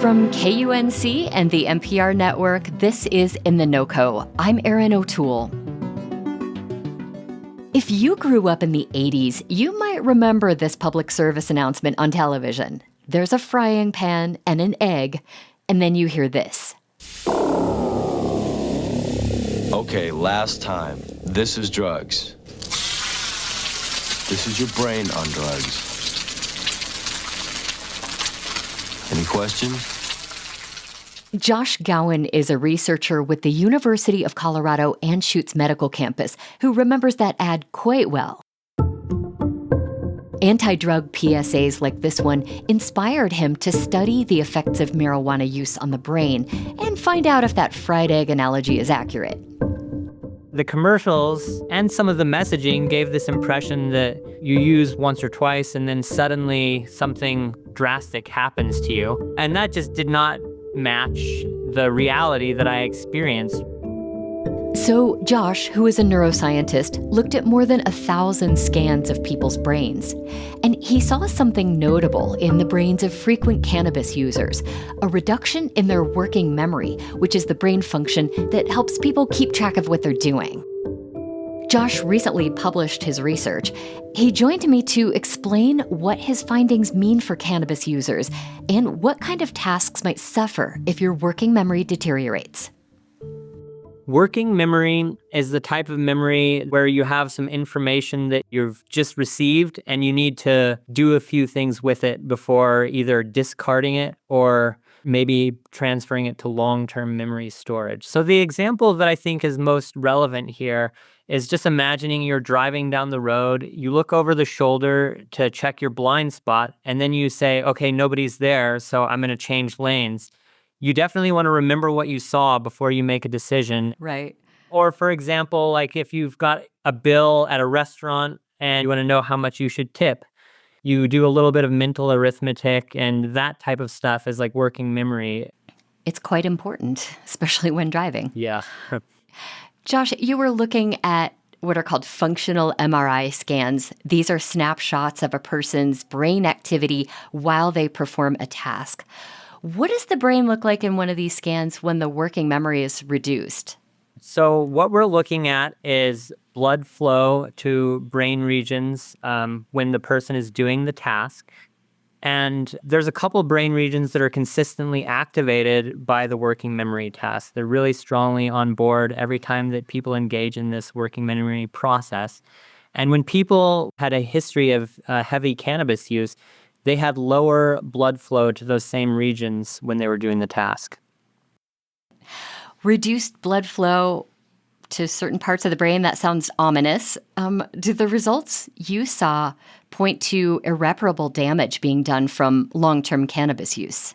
From KUNC and the NPR network, this is In The NoCo. I'm Erin O'Toole. If you grew up in the 80s, you might remember this public service announcement on television. There's a frying pan and an egg, and then you hear this. Okay, last time. This is drugs. This is your brain on drugs. Any questions? Josh Gowin is a researcher with the University of Colorado Anschutz Medical Campus who remembers that ad quite well. Anti-drug PSAs like this one inspired him to study the effects of marijuana use on the brain and find out if that fried egg analogy is accurate. The commercials and some of the messaging gave this impression that you use once or twice and then suddenly something drastic happens to you. And that just did not match the reality that I experienced. So Josh, who is a neuroscientist, looked at more than 1,000 scans of people's brains. And he saw something notable in the brains of frequent cannabis users, a reduction in their working memory, which is the brain function that helps people keep track of what they're doing. Josh recently published his research. He joined me to explain what his findings mean for cannabis users and what kind of tasks might suffer if your working memory deteriorates. Working memory is the type of memory where you have some information that you've just received and you need to do a few things with it before either discarding it or maybe transferring it to long-term memory storage. So the example that I think is most relevant here is just imagining you're driving down the road, you look over the shoulder to check your blind spot, and then you say, okay, nobody's there, so I'm going to change lanes. You definitely want to remember what you saw before you make a decision. Right. Or for example, like if you've got a bill at a restaurant and you want to know how much you should tip, you do a little bit of mental arithmetic, and that type of stuff is like working memory. It's quite important, especially when driving. Yeah. Josh, you were looking at what are called functional MRI scans. These are snapshots of a person's brain activity while they perform a task. What does the brain look like in one of these scans when the working memory is reduced? So what we're looking at is blood flow to brain regions when the person is doing the task. And there's a couple brain regions that are consistently activated by the working memory task. They're really strongly on board every time that people engage in this working memory process. And when people had a history of heavy cannabis use, they had lower blood flow to those same regions when they were doing the task. Reduced blood flow to certain parts of the brain, that sounds ominous. Do the results you saw point to irreparable damage being done from long-term cannabis use?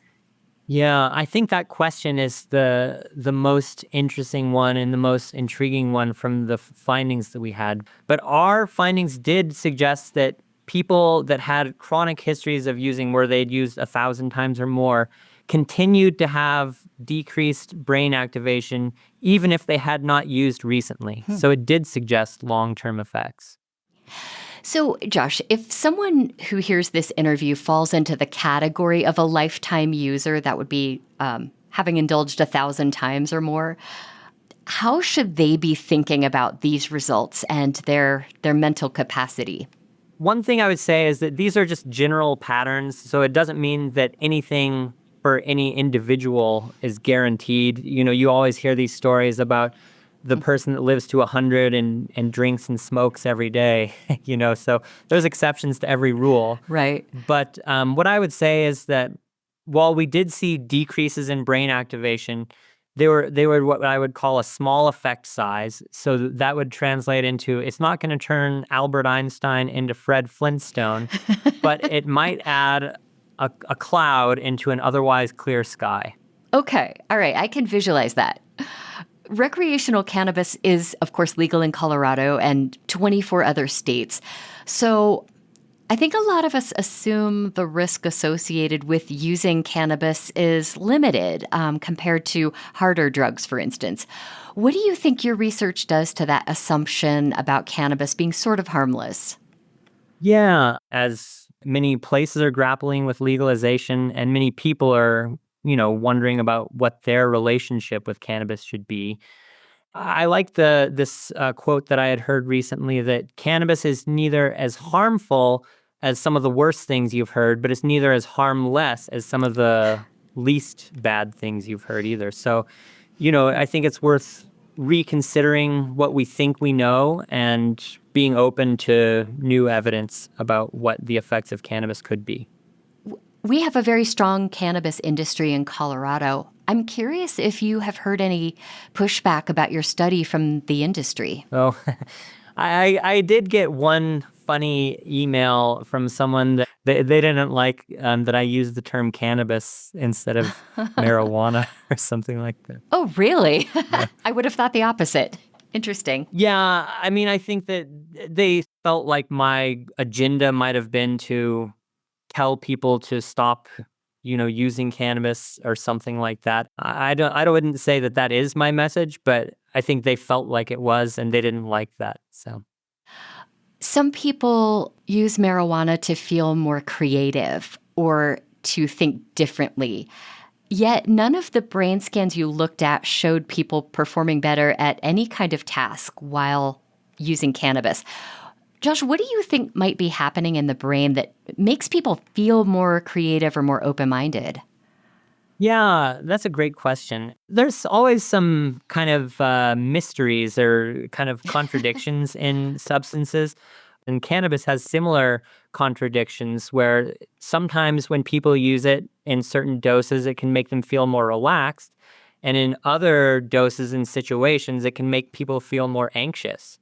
Yeah, I think that question is the most interesting one and the most intriguing one from the findings that we had. But our findings did suggest that people that had chronic histories of using where they'd used 1,000 times or more continued to have decreased brain activation even if they had not used recently. So it did suggest long-term effects. So, Josh, if someone who hears this interview falls into the category of a lifetime user, that would be having indulged 1,000 times or more, how should they be thinking about these results and their mental capacity? One thing I would say is that these are just general patterns, so it doesn't mean that anything for any individual is guaranteed. You know, you always hear these stories about the person that lives to 100 and drinks and smokes every day, you know, so there's exceptions to every rule. Right. But what I would say is that while we did see decreases in brain activation, they were what I would call a small effect size. So that would translate into, it's not going to turn Albert Einstein into Fred Flintstone, but it might add a cloud into an otherwise clear sky. Okay. All right. I can visualize that. Recreational cannabis is, of course, legal in Colorado and 24 other states. So I think a lot of us assume the risk associated with using cannabis is limited compared to harder drugs, for instance. What do you think your research does to that assumption about cannabis being sort of harmless? Yeah, as many places are grappling with legalization and many people are wondering about what their relationship with cannabis should be. I like this quote that I had heard recently that cannabis is neither as harmful as some of the worst things you've heard, but it's neither as harmless as some of the least bad things you've heard either. So, I think it's worth reconsidering what we think we know and being open to new evidence about what the effects of cannabis could be. We have a very strong cannabis industry in Colorado. I'm curious if you have heard any pushback about your study from the industry. Oh, I did get one funny email from someone that they didn't like that I used the term cannabis instead of marijuana or something like that. Oh, really? I would have thought the opposite. Interesting. Yeah, I mean, I think that they felt like my agenda might have been to tell people to stop, using cannabis or something like that. I wouldn't say that is my message, but I think they felt like it was, and they didn't like that. So some people use marijuana to feel more creative or to think differently. Yet none of the brain scans you looked at showed people performing better at any kind of task while using cannabis. Josh, what do you think might be happening in the brain that makes people feel more creative or more open-minded? Yeah, that's a great question. There's always some kind of mysteries or kind of contradictions in substances. And cannabis has similar contradictions where sometimes when people use it in certain doses, it can make them feel more relaxed. And in other doses and situations, it can make people feel more anxious.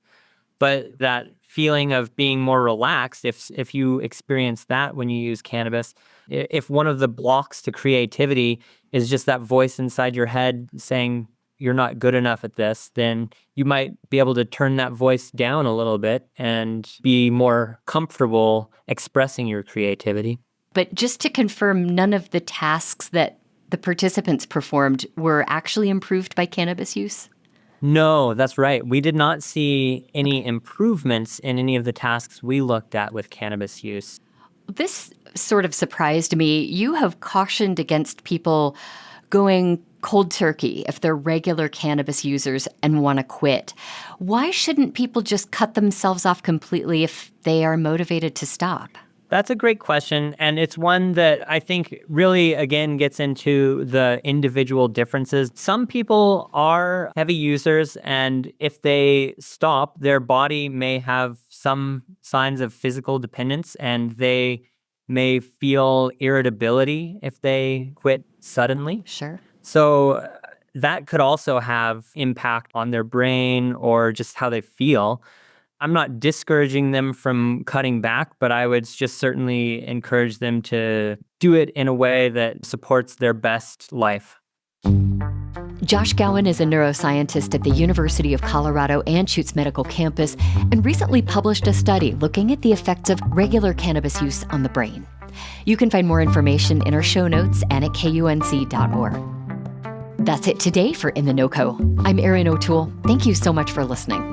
But that feeling of being more relaxed, if you experience that when you use cannabis, if one of the blocks to creativity is just that voice inside your head saying you're not good enough at this, then you might be able to turn that voice down a little bit and be more comfortable expressing your creativity. But just to confirm, none of the tasks that the participants performed were actually improved by cannabis use? No, that's right. We did not see any improvements in any of the tasks we looked at with cannabis use. This sort of surprised me. You have cautioned against people going cold turkey if they're regular cannabis users and want to quit. Why shouldn't people just cut themselves off completely if they are motivated to stop? That's a great question, and it's one that I think really, again, gets into the individual differences. Some people are heavy users, and if they stop, their body may have some signs of physical dependence, and they may feel irritability if they quit suddenly. Sure. So that could also have impact on their brain or just how they feel. I'm not discouraging them from cutting back, but I would just certainly encourage them to do it in a way that supports their best life. Josh Gowin is a neuroscientist at the University of Colorado Anschutz Medical Campus and recently published a study looking at the effects of regular cannabis use on the brain. You can find more information in our show notes and at KUNC.org. That's it today for In The NoCo. I'm Erin O'Toole. Thank you so much for listening.